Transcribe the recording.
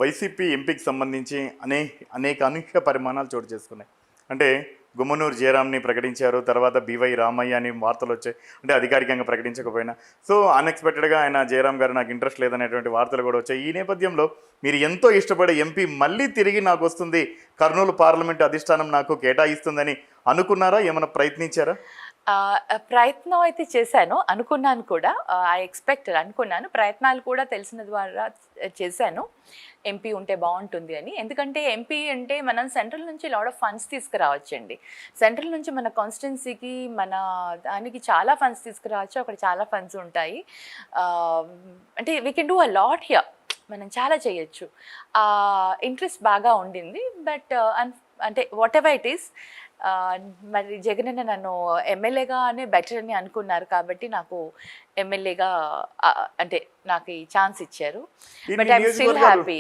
YCP ఎంపీకి సంబంధించి అనేక అనూహ్య పరిమాణాలు చోటు చేసుకున్నాయి. అంటే గుమ్మనూరు జయరాంని ప్రకటించారు. తర్వాత బివై రామయ్య అని వార్తలు వచ్చాయి. అంటే అధికారికంగా ప్రకటించకపోయినా సో అన్ఎక్స్పెక్టెడ్గా ఆయన జయరాం గారు నాకు ఇంట్రెస్ట్ లేదనేటువంటి వార్తలు కూడా వచ్చాయి. ఈ నేపథ్యంలో మీరు ఎంతో ఇష్టపడే ఎంపీ మళ్ళీ తిరిగి నాకు వస్తుంది, కర్నూలు పార్లమెంటు అధిష్టానం నాకు కేటాయిస్తుందని అనుకున్నారా? ఏమైనా ప్రయత్నించారా? ప్రయత్నం అయితే చేశాను, అనుకున్నాను కూడా. అనుకున్నాను, ప్రయత్నాలు కూడా తెలిసిన ద్వారా చేశాను. ఎంపీ ఉంటే బాగుంటుంది అని. ఎందుకంటే ఎంపీ అంటే మనం సెంట్రల్ నుంచి లాట్ ఆఫ్ ఫండ్స్ తీసుకురావచ్చండి. సెంట్రల్ నుంచి మన కాన్స్టిట్యున్సీకి, మన దానికి చాలా ఫండ్స్ తీసుకురావచ్చు. అక్కడ చాలా ఫండ్స్ ఉంటాయి. అంటే we can do a lot here. మనం చాలా చేయొచ్చు. ఇంట్రెస్ట్ బాగా ఉండింది. బట్ అంటే వాట్ ఎవర్ ఇట్ ఈస్, మరి జగనన్న నన్ను ఎమ్మెల్యేగానే బెటర్ అని అనుకున్నారు కాబట్టి నాకు ఎమ్మెల్యేగా అంటే నాకు ఈ ఛాన్స్ ఇచ్చారు. But I'm still happy.